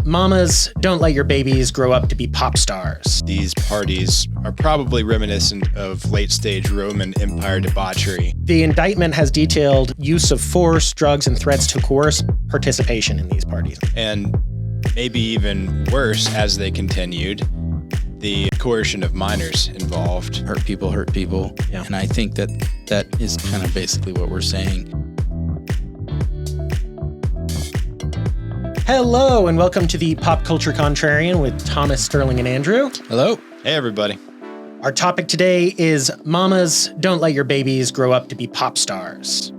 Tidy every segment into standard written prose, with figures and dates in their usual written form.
Mamas, don't let your babies grow up to be pop stars. These parties are probably reminiscent of late-stage Roman Empire debauchery. The indictment has detailed use of force, drugs, and threats to coerce participation in these parties. And maybe even worse, as they continued, the coercion of minors involved. Hurt people. Yeah. And I think that is kind of basically what we're saying. Hello, and welcome to the Pop Culture Contrarian with Thomas, Sterling, and Andrew. Hello. Hey, everybody. Our topic today is Mamas, don't let your babies grow up to be pop stars.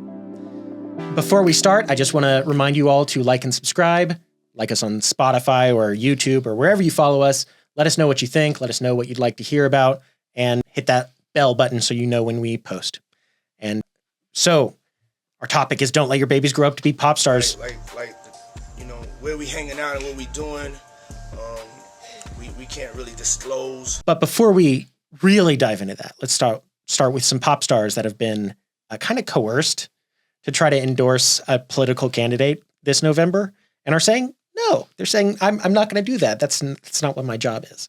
Before we start, I just want to remind you all to like and subscribe. Like us on Spotify or YouTube or wherever you follow us. Let us know what you think. Let us know what you'd like to hear about. And hit that bell button so you know when we post. And so, our topic is don't let your babies grow up to be pop stars. Like you know, where we hanging out and what we doing, we can't really disclose. But before we really dive into that, let's start with some pop stars that have been kind of coerced to try to endorse a political candidate this November and are saying, no, they're saying, I'm not going to do that. That's not what my job is.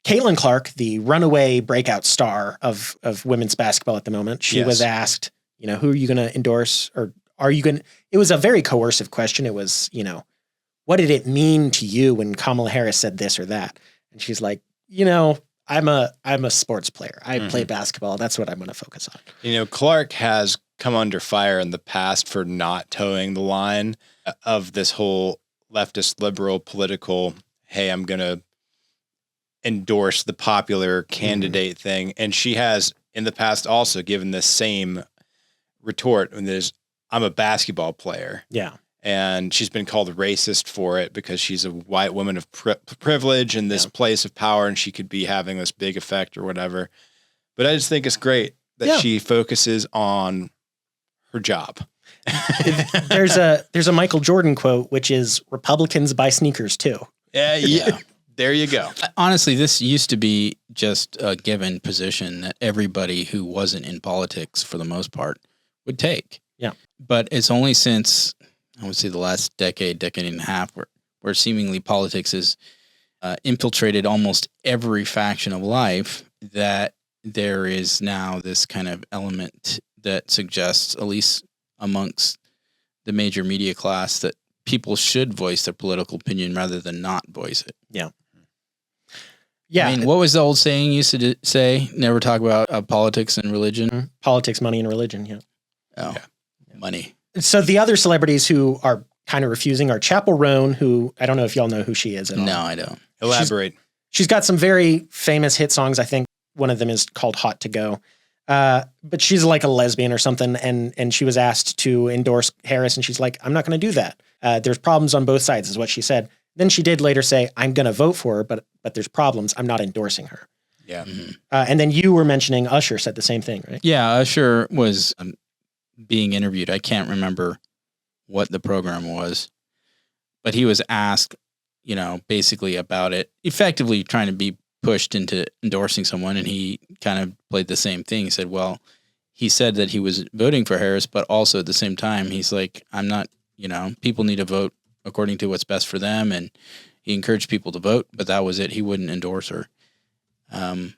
Caitlin Clark, the runaway breakout star of women's basketball at the moment, she was asked, who are you going to endorse? Or are you going to, it was a very coercive question. It was, what did it mean to you when Kamala Harris said this or that? And she's like, I'm a sports player. I play basketball. That's what I'm going to focus on. Clark has come under fire in the past for not towing the line of this whole leftist liberal political, hey, I'm going to endorse the popular candidate thing. And she has in the past also given the same retort when I'm a basketball player. Yeah. And she's been called racist for it because she's a white woman of privilege in this place of power and she could be having this big effect or whatever. But I just think it's great that she focuses on her job. There's a Michael Jordan quote, which is Republicans buy sneakers too. Yeah. There you go. Honestly, this used to be just a given position that everybody who wasn't in politics for the most part would take. Yeah. But it's only since, I would say the last decade and a half where seemingly politics has infiltrated almost every faction of life that there is now this kind of element that suggests, at least amongst the major media class, that people should voice their political opinion rather than not voice it. Yeah. Yeah. I mean, what was the old saying used to say? Never talk about politics and religion? Mm-hmm. Politics, money, and religion, yeah. Oh, money. So the other celebrities who are kind of refusing are Chappell Roan, who I don't know if y'all know who she is at all. No, I don't. Elaborate. She's got some very famous hit songs. I think one of them is called Hot to Go. But she's like a lesbian or something, and she was asked to endorse Harris, and she's like, I'm not going to do that. There's problems on both sides, is what she said. Then she did later say, I'm going to vote for her, but there's problems. I'm not endorsing her. Yeah. Mm-hmm. And then you were mentioning Usher said the same thing, right? Yeah, Usher was being interviewed. I can't remember what the program was, but he was asked, basically about it, effectively trying to be pushed into endorsing someone, and he kind of played the same thing. He said, well, he said that he was voting for Harris, but also at the same time, he's like, I'm not, people need to vote according to what's best for them, and he encouraged people to vote, but that was it. He wouldn't endorse her. And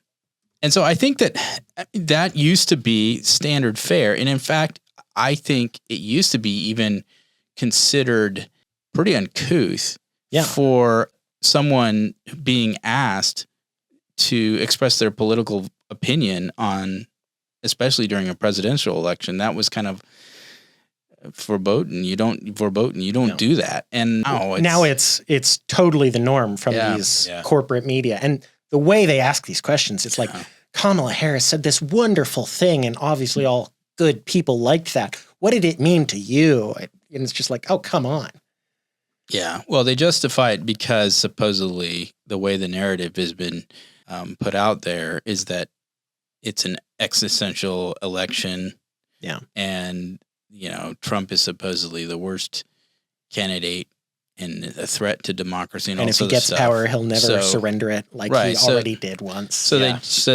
so I think that used to be standard fare, and in fact, I think it used to be even considered pretty uncouth for someone being asked to express their political opinion on, especially during a presidential election. That was kind of verboten. You don't do that. And now it's totally the norm from these corporate media. And the way they ask these questions, it's like Kamala Harris said this wonderful thing, and obviously all good people liked that. What did it mean to you? And it's just like, oh, come on. Yeah. Well, they justify it because supposedly the way the narrative has been put out there is that it's an existential election. Yeah. And, Trump is supposedly the worst candidate and a threat to democracy. And if he gets power, he'll never surrender it like he already did once. So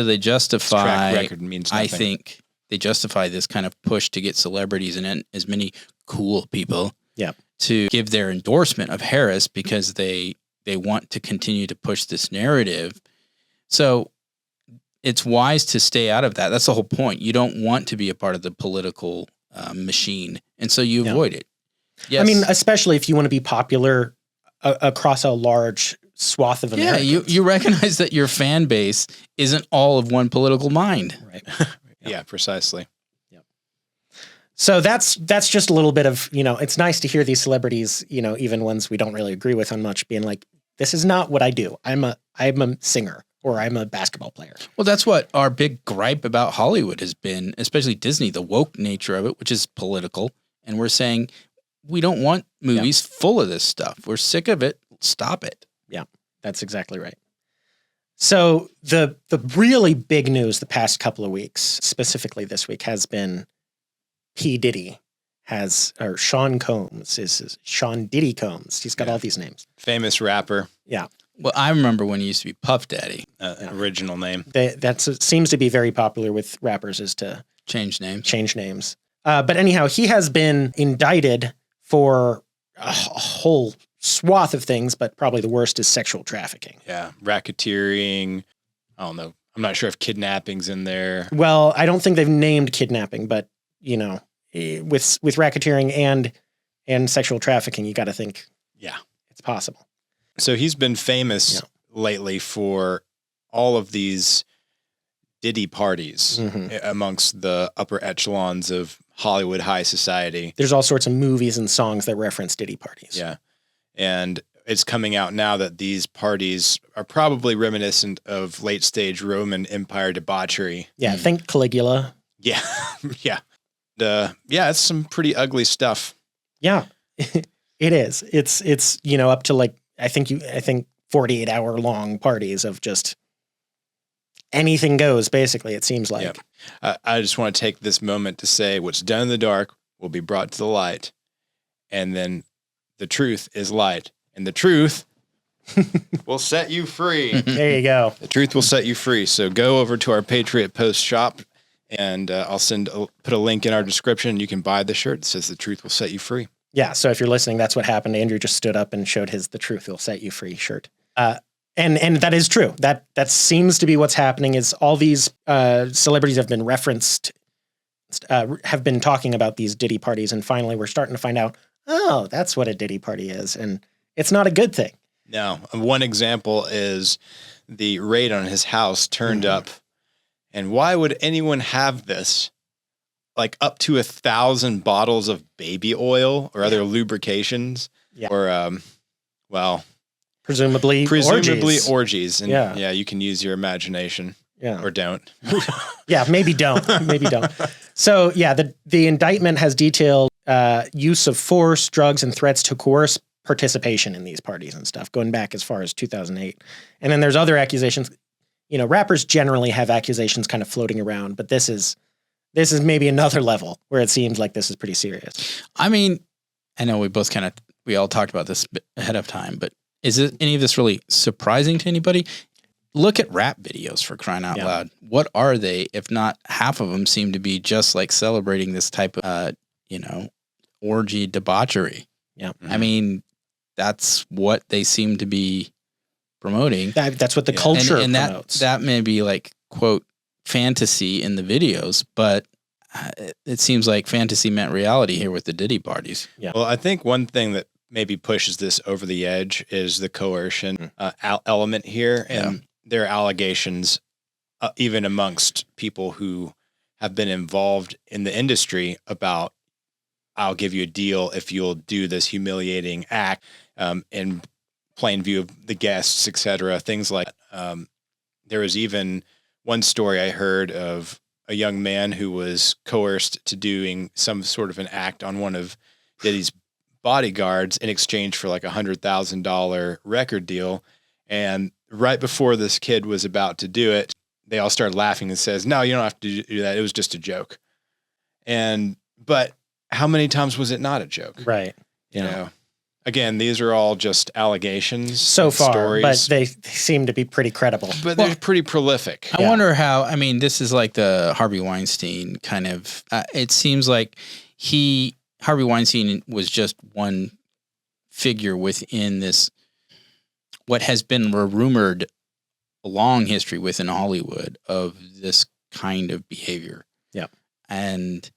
they justify, track record means nothing. I think they justify this kind of push to get celebrities and as many cool people to give their endorsement of Harris because they want to continue to push this narrative. So it's wise to stay out of that. That's the whole point. You don't want to be a part of the political machine, and so you avoid it. Yes. I mean, especially if you want to be popular across a large swath of Americans. Yeah, you recognize that your fan base isn't all of one political mind. Right. Yeah, precisely. So that's just a little bit of, it's nice to hear these celebrities, even ones we don't really agree with on much, being like, this is not what I do. I'm a singer or I'm a basketball player. Well, that's what our big gripe about Hollywood has been, especially Disney, the woke nature of it, which is political. And we're saying we don't want movies full of this stuff. We're sick of it. Stop it. Yeah, that's exactly right. So the really big news the past couple of weeks, specifically this week, has been P. Diddy or Sean Combs is Sean Diddy Combs. He's got all these names. Famous rapper. Yeah. Well, I remember when he used to be Puff Daddy. Original name. That seems to be very popular with rappers, is to change names. But anyhow, he has been indicted for a whole swath of things, but probably the worst is sexual trafficking. Yeah. Racketeering. I don't know. I'm not sure if kidnapping's in there. Well, I don't think they've named kidnapping, but with racketeering and sexual trafficking, you got to think, it's possible. So he's been famous lately for all of these Diddy parties amongst the upper echelons of Hollywood high society. There's all sorts of movies and songs that reference Diddy parties. Yeah. And it's coming out now that these parties are probably reminiscent of late stage Roman Empire debauchery. Yeah. Think Caligula. Yeah. Yeah. It's some pretty ugly stuff. Yeah, it is. It's up to like, I think 48-hour long parties of just anything goes, basically, it seems like. Yeah. I just want to take this moment to say what's done in the dark will be brought to the light. And then the truth is light. And the truth will set you free. There you go. The truth will set you free. So go over to our Patriot Post shop. And I'll put a link in our description. You can buy the shirt that says "The Truth Will Set You Free." Yeah. So if you're listening, that's what happened. Andrew just stood up and showed his "The Truth Will Set You Free" shirt. And that is true. That seems to be what's happening. Is all these celebrities have been referenced, have been talking about these Diddy parties, and finally we're starting to find out. Oh, that's what a Diddy party is, and it's not a good thing. No. One example is the raid on his house turned up. And why would anyone have this? Like up to 1,000 bottles of baby oil or other lubrications, or presumably orgies. And you can use your imagination, or don't. Maybe don't. So the indictment has detailed use of force, drugs, and threats to coerce participation in these parties and stuff, going back as far as 2008. And then there's other accusations. Rappers generally have accusations kind of floating around, but this is maybe another level where it seems like this is pretty serious. I mean, I know we all talked about this ahead of time, but is any of this really surprising to anybody? Look at rap videos, for crying out loud. What are they? If not, half of them seem to be just like celebrating this type of, orgy debauchery. Yeah. I mean, that's what they seem to be promoting. That's what the culture promotes. That may be like, quote, fantasy in the videos, but it seems like fantasy meant reality here with the Diddy parties. Yeah. Well, I think one thing that maybe pushes this over the edge is the coercion element here. And there are allegations, even amongst people who have been involved in the industry, about, I'll give you a deal if you'll do this humiliating act in plain view of the guests, etc. Things like there was even one story I heard of a young man who was coerced to doing some sort of an act on one of Diddy's bodyguards in exchange for like $100,000 record deal. And right before this kid was about to do it, they all started laughing and says, "No, you don't have to do that. It was just a joke." But how many times was it not a joke? Right. You know, again, these are all just allegations so far, stories, but they seem to be pretty credible. But they're pretty prolific. I wonder how, this is like the Harvey Weinstein kind of, it seems like Harvey Weinstein was just one figure within this, what has been rumored a long history within Hollywood of this kind of behavior. Yeah. And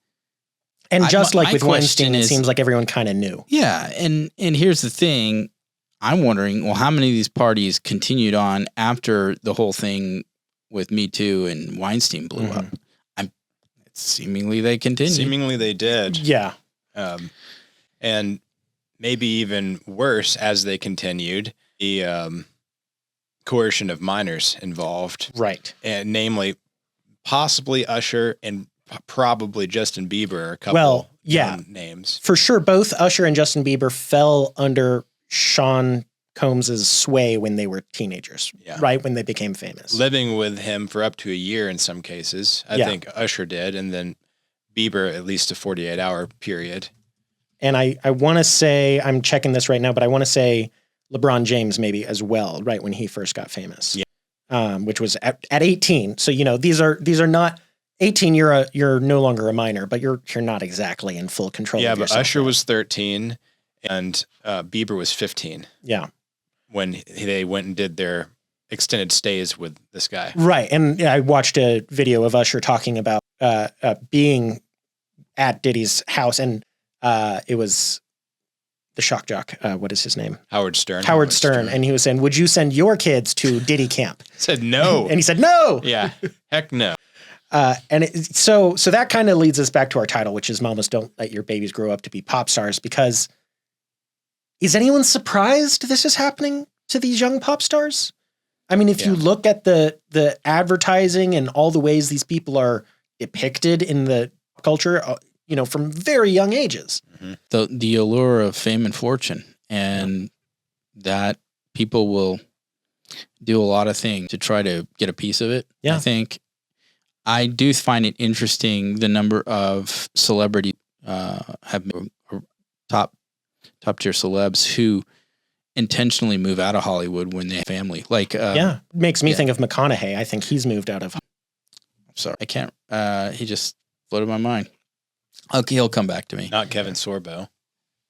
just like my with Weinstein, question it is- seems like everyone kind of knew. yeah, and here's the thing. I'm wondering, well, how many of these parties continued on after the whole thing with Me Too and Weinstein blew up? Seemingly they continued. Seemingly they did. Yeah. And maybe even worse, as they continued, the coercion of minors involved. Right. And namely, possibly Usher and probably Justin Bieber are a couple Well, yeah. names. For sure, both Usher and Justin Bieber fell under Sean Combs's sway when they were teenagers, Yeah. right? When they became famous. Living with him for up to a year in some cases. I think Usher did, and then Bieber at least a 48-hour period. And I want to say, I'm checking this right now, but I want to say LeBron James maybe as well, right when he first got famous. Yeah. Which was at 18. So, these are not 18, you're no longer a minor, but you're not exactly in full control Yeah, of but yourself. Usher was 13 and Bieber was 15. Yeah. When they went and did their extended stays with this guy. Right. And I watched a video of Usher talking about being at Diddy's house, and it was the shock jock. What is his name? Howard Stern. Howard Stern. And he was saying, would you send your kids to Diddy camp? Said no. And he said, no. Yeah. Heck no. So that kind of leads us back to our title, which is Mamas Don't Let Your Babies Grow Up to Be Pop Stars, because is anyone surprised this is happening to these young pop stars? I mean, if you look at the advertising and all the ways these people are depicted in the culture, from very young ages. The allure of fame and fortune, and that people will do a lot of things to try to get a piece of it. Yeah. I think I do find it interesting the number of celebrity have top tier celebs who intentionally move out of Hollywood when they have family. Like Makes me think of McConaughey. I think he's moved out of. Sorry, I can't. He just floated my mind. Okay, he'll come back to me. Not Kevin Sorbo.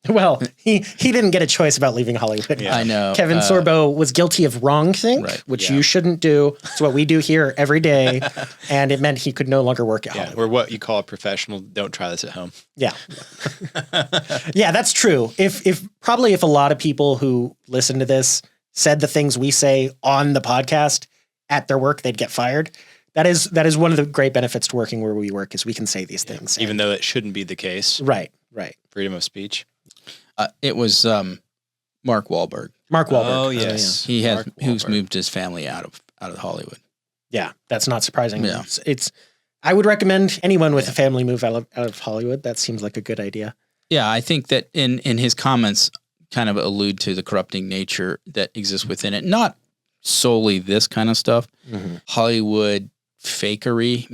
Well, he didn't get a choice about leaving Hollywood. Yeah. I know. Kevin Sorbo was guilty of wrongthink, Right, which you shouldn't do. It's what we do here every day. And it meant he could no longer work at Yeah, Hollywood. we're what you call a professional. Don't try this at home. Yeah. Yeah, that's true. If a lot of people who listen to this said the things we say on the podcast at their work, they'd get fired. That is one of the great benefits to working where we work, is we can say these things. Even though it shouldn't be the case. Right. Freedom of speech. It was Mark Wahlberg. Mark Wahlberg. Oh, yes. He has Mark who's Wahlberg. moved his family out of Hollywood. Yeah, that's not surprising. Yeah. It's I would recommend anyone with a family move out of Hollywood. That seems like a good idea. Yeah, I think that in his comments kind of allude to the corrupting nature that exists within it. Not solely this kind of stuff. Hollywood fakery,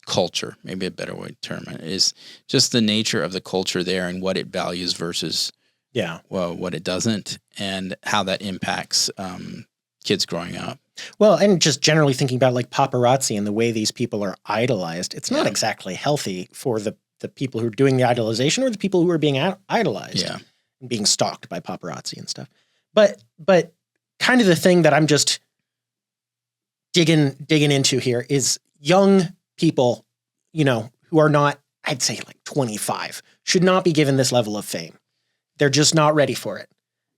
culture, maybe a better way to term it, is just the nature of the culture there and what it values versus what it doesn't, and how that impacts kids growing up. Well, and just generally thinking about like paparazzi and the way these people are idolized, it's not exactly healthy for the people who are doing the idolization or the people who are being idolized and being stalked by paparazzi and stuff. But kind of the thing that I'm just digging into here is young people, who are not, I'd say like 25, should not be given this level of fame. They're just not ready for it.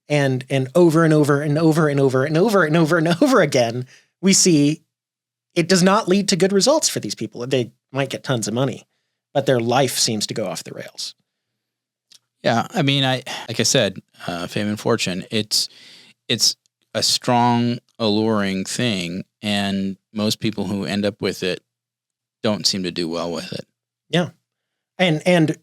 And over and over and over and over and over and over and over again, we see it does not lead to good results for these people. They might get tons of money, but their life seems to go off the rails. Yeah, I mean, like I said, fame and fortune. It's a strong, alluring thing, and most people who end up with it don't seem to do well with it. Yeah, and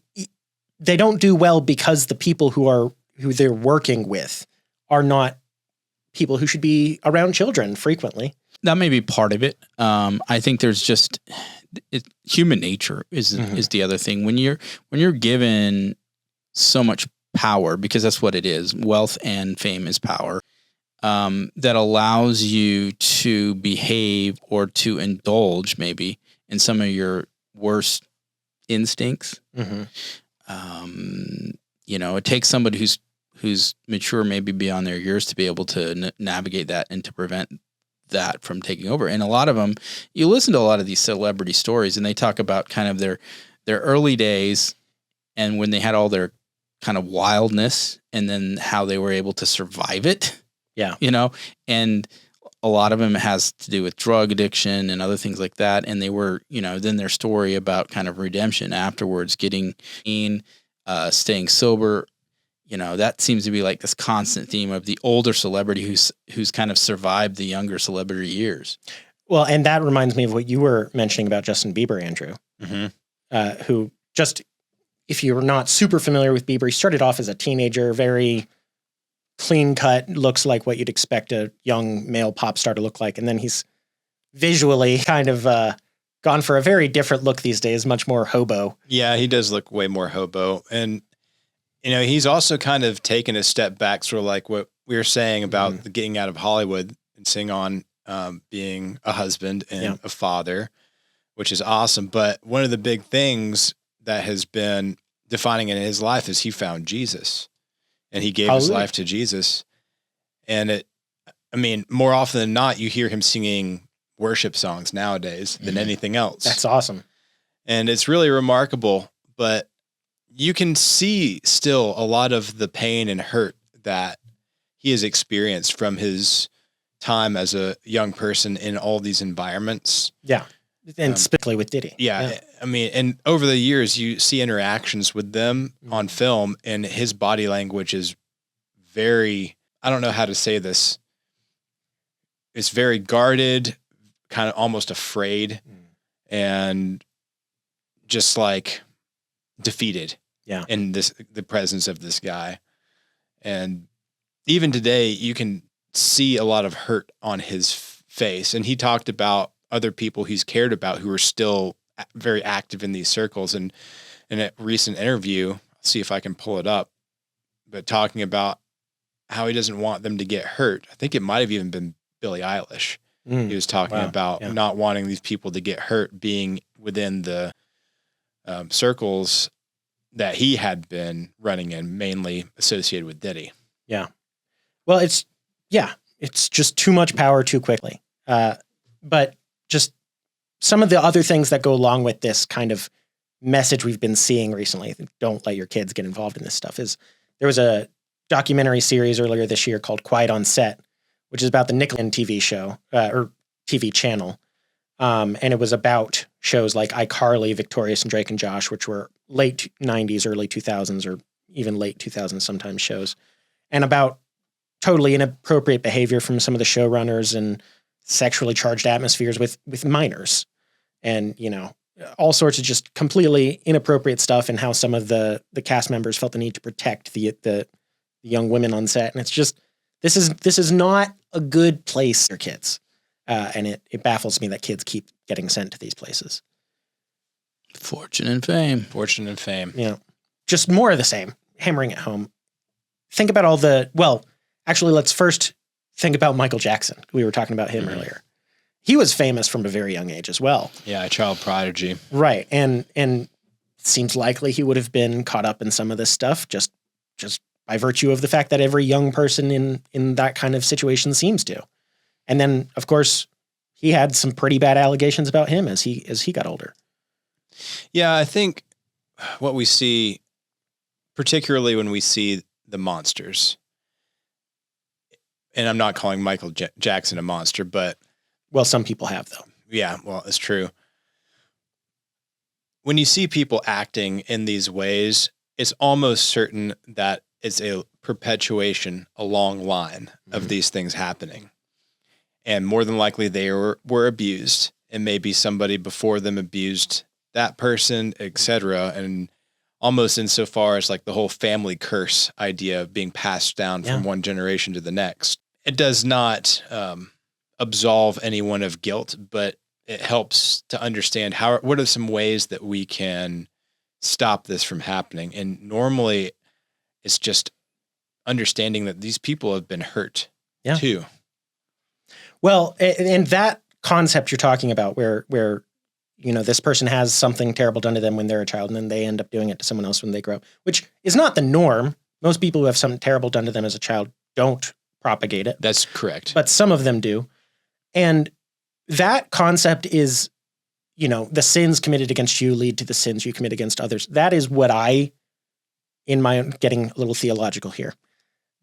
they don't do well because the people who they're working with are not people who should be around children frequently. That may be part of it. I think there's just human nature is the other thing. When you're given so much power, because that's what it is. Wealth and fame is power. That allows you to behave or to indulge maybe in some of your worst instincts. it takes somebody who's mature, maybe beyond their years, to be able to navigate that and to prevent that from taking over. And a lot of them, you listen to a lot of these celebrity stories, and they talk about kind of their early days and when they had all their kind of wildness, and then how they were able to survive it. Yeah. And a lot of them has to do with drug addiction and other things like that. And they were, then their story about kind of redemption afterwards, getting clean, staying sober. That seems to be like this constant theme of the older celebrity who's kind of survived the younger celebrity years. Well, and that reminds me of what you were mentioning about Justin Bieber, Andrew, who just, if you're not super familiar with Bieber, he started off as a teenager, very clean cut, looks like what you'd expect a young male pop star to look like. And then he's visually kind of gone for a very different look these days, much more hobo. Yeah, he does look way more hobo. And he's also kind of taken a step back, sort of like what we were saying about the getting out of Hollywood and seeing on being a husband and a father, which is awesome. But one of the big things that has been defining in his life is he found Jesus, and he gave his life to Jesus. And more often than not, you hear him singing worship songs nowadays than anything else. That's awesome. And it's really remarkable, but you can see still a lot of the pain and hurt that he has experienced from his time as a young person in all these environments. Yeah. And specifically with Diddy. Yeah. And over the years, you see interactions with them on film, and his body language is very, I don't know how to say this. It's very guarded, kind of almost afraid, and just like defeated. Yeah. In the presence of this guy. And even today, you can see a lot of hurt on his face. And he talked about other people he's cared about who are still very active in these circles. And in a recent interview, I'll see if I can pull it up, but talking about how he doesn't want them to get hurt. I think it might have even been Billie Eilish. He was talking about not wanting these people to get hurt, being within the circles that he had been running in, mainly associated with Diddy. Yeah. Well, it's just too much power too quickly. But just some of the other things that go along with this kind of message we've been seeing recently, don't let your kids get involved in this stuff, is there was a documentary series earlier this year called Quiet on Set, which is about the Nickelodeon TV show, or TV channel. And it was about shows like iCarly, Victorious and Drake and Josh, which were late 90s, early 2000s, or even late 2000s sometimes shows, and about totally inappropriate behavior from some of the showrunners and sexually charged atmospheres with minors, and all sorts of just completely inappropriate stuff, and how some of the cast members felt the need to protect the young women on set. And it's just, this is not a good place for kids. And it baffles me that kids keep getting sent to these places. Fortune and fame. Fortune and fame. Yeah. Just more of the same. Hammering it home. Think about actually, let's first think about Michael Jackson. We were talking about him earlier. He was famous from a very young age as well. Yeah, a child prodigy. Right. And it seems likely he would have been caught up in some of this stuff just by virtue of the fact that every young person in that kind of situation seems to. And then, of course, he had some pretty bad allegations about him as he got older. Yeah, I think what we see, particularly when we see the monsters, and I'm not calling Michael Jackson a monster, but... Well, some people have, though. Yeah, well, it's true. When you see people acting in these ways, it's almost certain that it's a perpetuation, a long line of these things happening. And more than likely they were abused, and maybe somebody before them abused that person, etc. And almost insofar as like the whole family curse idea of being passed down from one generation to the next. It does not absolve anyone of guilt, but it helps to understand what are some ways that we can stop this from happening. And normally it's just understanding that these people have been hurt too. Well, and that concept you're talking about where this person has something terrible done to them when they're a child, and then they end up doing it to someone else when they grow up, which is not the norm. Most people who have something terrible done to them as a child don't propagate it. That's correct. But some of them do. And that concept is, the sins committed against you lead to the sins you commit against others. That is what in my own, getting a little theological here,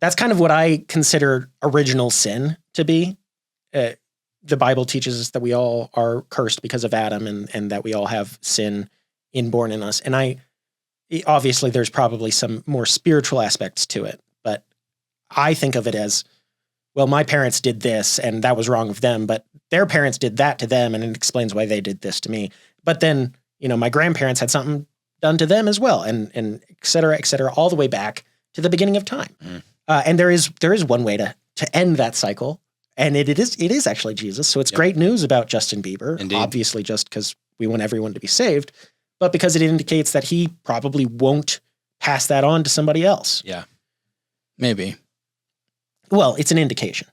that's kind of what I consider original sin to be. The Bible teaches us that we all are cursed because of Adam and that we all have sin inborn in us. And obviously there's probably some more spiritual aspects to it, but I think of it as, well, my parents did this and that was wrong of them, but their parents did that to them and it explains why they did this to me. But then, my grandparents had something done to them as well, and et cetera, all the way back to the beginning of time. And there is one way to end that cycle. And it is actually Jesus. So it's great news about Justin Bieber, Indeed. Obviously just because we want everyone to be saved, but because it indicates that he probably won't pass that on to somebody else. Yeah. Maybe. Well, it's an indication.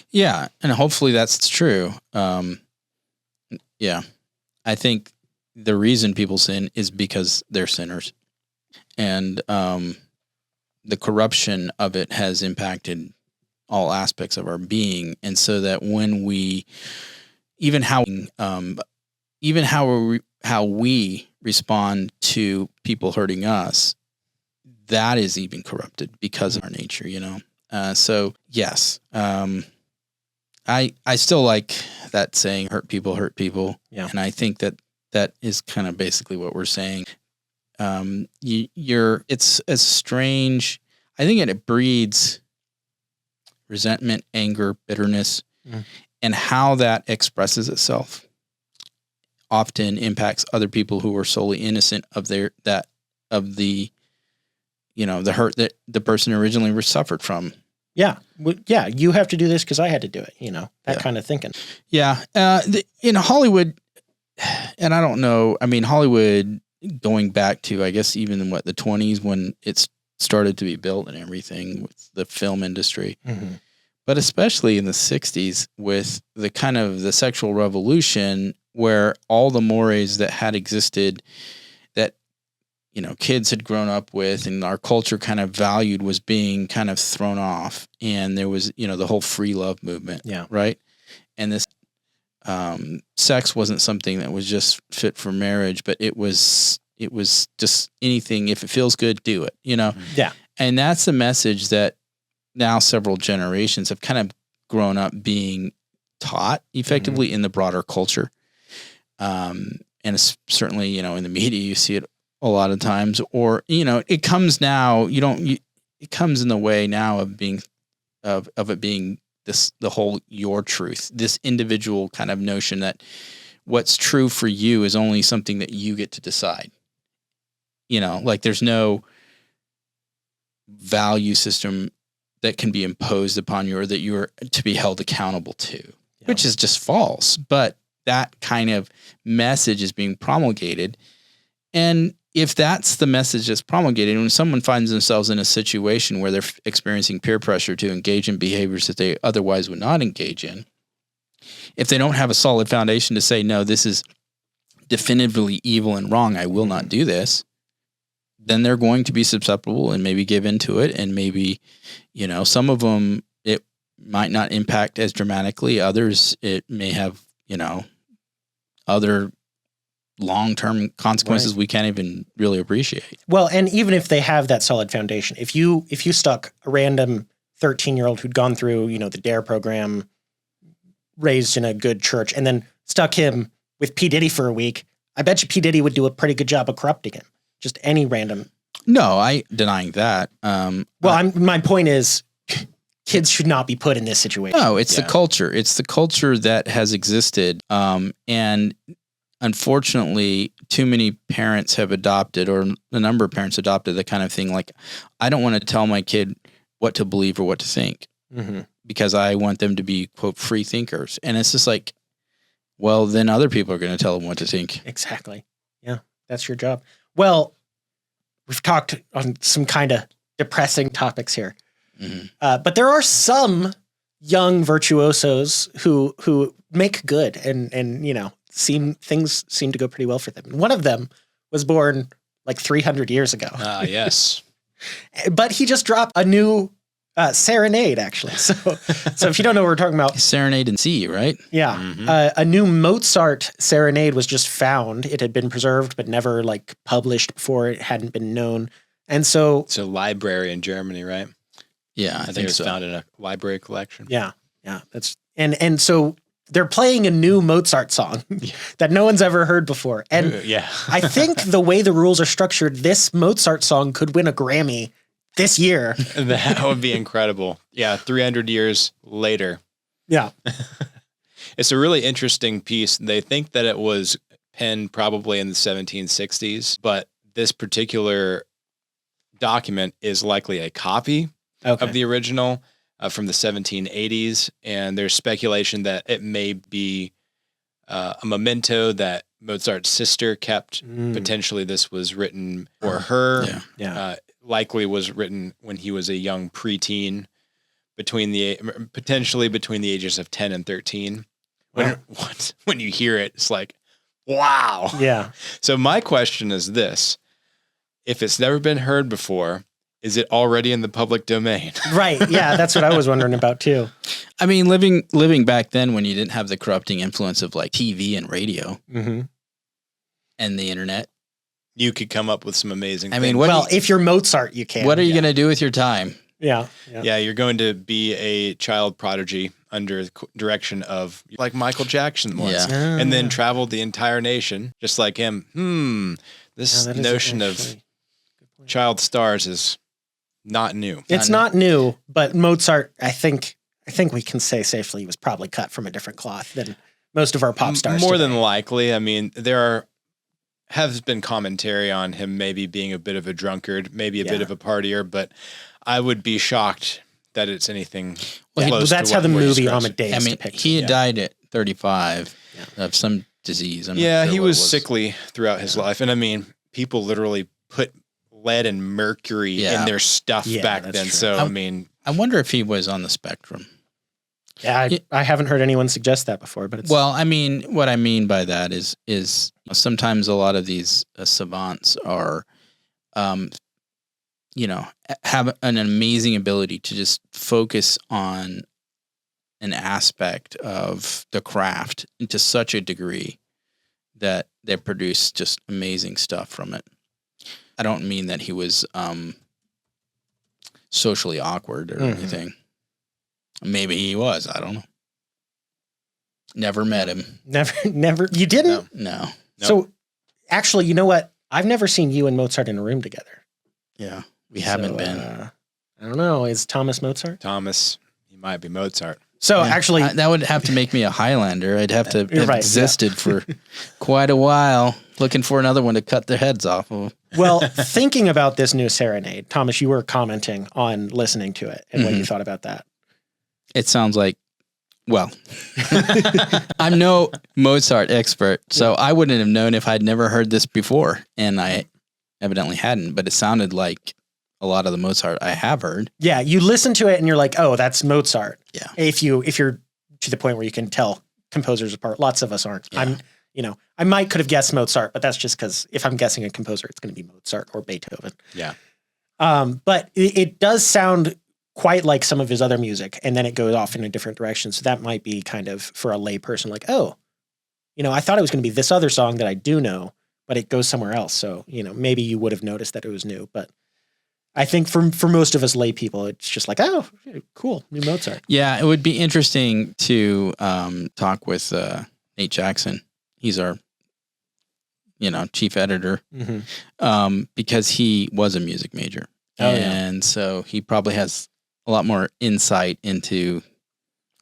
Yeah, and hopefully that's true. Yeah. I think the reason people sin is because they're sinners. And the corruption of it has impacted all aspects of our being, and so that when we, how we respond to people hurting us, that is even corrupted because of our nature, So yes, I still like that saying, hurt people. Yeah. And I think that is kind of basically what we're saying. It's a strange, I think it breeds resentment, anger, bitterness, and how that expresses itself often impacts other people who are solely innocent of the hurt that the person originally suffered from. Yeah. Yeah. You have to do this because I had to do it, that kind of thinking. Yeah. In Hollywood, and I don't know, Hollywood going back to, I guess, even the 20s when it's started to be built and everything with the film industry, but especially in the 60s with the kind of the sexual revolution where all the mores that had existed that, kids had grown up with and our culture kind of valued was being kind of thrown off. And there was, the whole free love movement. Yeah. Right. And this sex wasn't something that was just fit for marriage, but it was just anything. If it feels good, do it, Yeah. And that's a message that now several generations have kind of grown up being taught effectively in the broader culture. And it's certainly, in the media, you see it a lot of times, or, it comes now, it comes in the way now of being, of it being the whole your truth, this individual kind of notion that what's true for you is only something that you get to decide. There's no value system that can be imposed upon you or that you're to be held accountable to, which is just false. But that kind of message is being promulgated. And if that's the message that's promulgated, when someone finds themselves in a situation where they're experiencing peer pressure to engage in behaviors that they otherwise would not engage in, if they don't have a solid foundation to say, no, this is definitively evil and wrong, I will not do this, then they're going to be susceptible and maybe give into it. And maybe, some of them, it might not impact as dramatically. Others, it may have, other long-term consequences we can't even really appreciate. Well, and even if they have that solid foundation, if you stuck a random 13-year-old who'd gone through, the DARE program, raised in a good church, and then stuck him with P. Diddy for a week, I bet you P. Diddy would do a pretty good job of corrupting him. Just any random. No, I denying that. My point is, kids should not be put in this situation. No, it's the culture. It's the culture that has existed. And unfortunately, too many parents have adopted, or a number of parents adopted the kind of thing like, I don't want to tell my kid what to believe or what to think because I want them to be, quote, free thinkers. And it's just like, well, then other people are going to tell them what to think. Exactly. Yeah, that's your job. Well, we've talked on some kind of depressing topics here. But there are some young virtuosos who make good and things seem to go pretty well for them. And one of them was born like 300 years ago. Yes. But he just dropped a new serenade, actually. So if you don't know what we're talking about, Serenade in C, right? yeah, Mhm. a new Mozart serenade was just found. It had been preserved, but never like published before. It hadn't been known, and so It's a library in Germany, right? Yeah, I think it was found in a library collection. yeah, that's and so they're playing a new Mozart song that no one's ever heard before, and Yeah. I think the way the rules are structured, this Mozart song could win a Grammy this year. That would be incredible. Yeah, 300 years later. Yeah. It's a really interesting piece. They think that it was penned probably in the 1760s, but this particular document is likely a copy Okay. of the original from the 1780s. And there's speculation that it may be a memento that Mozart's sister kept. Potentially this was written for her. Yeah. Yeah. Likely was written when he was a young preteen, potentially between the ages of 10 and 13. When you hear it, it's like, wow. Yeah. So my question is this: if it's never been heard before, is it already in the public domain? Right. Yeah. That's what I was wondering about too. I mean, living back then when you didn't have the corrupting influence of like TV and radio Mm-hmm. and the internet. You could come up with some amazing I mean, things. what Well, if you're Mozart, you can. What are you going to do with your time? Yeah. Yeah, you're going to be a child prodigy under the direction of like Michael Jackson was, Yeah. and then traveled the entire nation just like him. This that is notion of actually good point. child stars is not new. It's not new, but Mozart, I think we can say safely he was probably cut from a different cloth than most of our pop stars. More today. than likely. I mean, has been commentary on him maybe being a bit of a drunkard, maybe a bit of a partier, but I would be shocked that it's anything Well, close that's to how what the we're movie describing. Amadeus I mean, depicts he it. had died at 35 of some disease. I'm not Yeah, sure he what it was sickly throughout his life. And I mean, people literally put lead and mercury in their stuff back that's then. true. So, I mean, I wonder if he was on the spectrum. Yeah, I haven't heard anyone suggest that before, but it's Well, I mean, what I mean by that is sometimes a lot of these savants are, have an amazing ability to just focus on an aspect of the craft to such a degree that they produce just amazing stuff from it. I don't mean that he was socially awkward or anything. Maybe he was. I don't know. Never met him. never. You didn't? No. So, actually, you know what? I've never seen you and Mozart in a room together. Yeah. We haven't been. I don't know. Is Thomas Mozart? Thomas, he might be Mozart. So actually, that would have to make me a Highlander. I'd have to have right, existed for quite a while, looking for another one to cut their heads off of. well, thinking about this new serenade, Thomas, you were commenting on listening to it and what you thought about that. It sounds like, well, I'm no Mozart expert, so I wouldn't have known if I'd never heard this before, and I evidently hadn't. But it sounded like a lot of the Mozart I have heard. Yeah, you listen to it and you're like, oh, that's Mozart. Yeah. If you're to the point where you can tell composers apart, lots of us aren't. Yeah. I could have guessed Mozart, but that's just because if I'm guessing a composer, it's going to be Mozart or Beethoven. Yeah. But it does sound quite like some of his other music, and then it goes off in a different direction. So that might be kind of for a lay person, like, oh, I thought it was going to be this other song that I do know, but it goes somewhere else. So, maybe you would have noticed that it was new, but I think for most of us lay people, it's just like, oh, cool, new Mozart. Yeah, it would be interesting to talk with Nate Jackson. He's our, chief editor, because he was a music major. Oh, yeah. And so he probably has a lot more insight into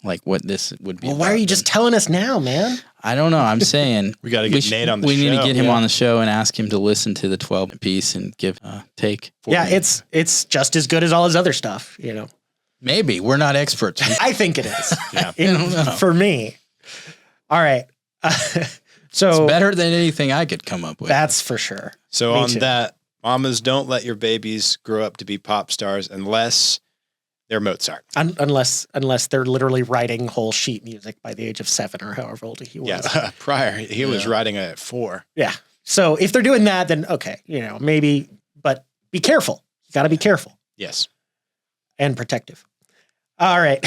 like what this would be. Well, why are you just telling us now, man? I don't know. I'm saying We got to get Nate on the show. we need to get him on the show and ask him to listen to the 12 piece and give a take. Yeah, it's just as good as all his other stuff, Maybe we're not experts. I think it is. Yeah. I don't know. For me. All right. So It's better than anything I could come up with. that's for sure. So Me on too. that, mamas, don't let your babies grow up to be pop stars unless They're Mozart. Unless they're literally writing whole sheet music by the age of 7 or however old he was. Yeah, prior he was writing it at 4. Yeah. So if they're doing that, then okay, maybe, but be careful. You got to be careful. Yes. And protective. All right.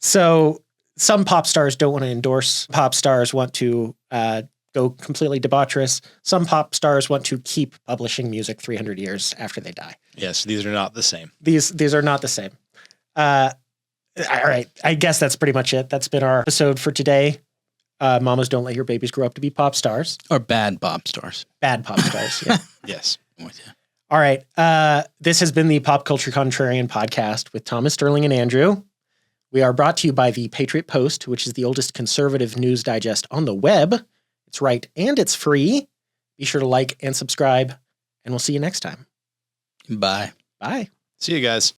So some pop stars don't want to endorse. Pop stars want to go completely debaucherous. Some pop stars want to keep publishing music 300 years after they die. Yes, these are not the same. These are not the same. All right. I guess that's pretty much it. That's been our episode for today. Mamas, don't let your babies grow up to be pop stars. Or bad pop stars. Bad pop stars, yeah. Yes. I'm with you. All right. This has been the Pop Culture Contrarian podcast with Thomas, Sterling, and Andrew. We are brought to you by the Patriot Post, which is the oldest conservative news digest on the web. It's right and it's free. Be sure to like and subscribe, and we'll see you next time. Bye. Bye. See you guys.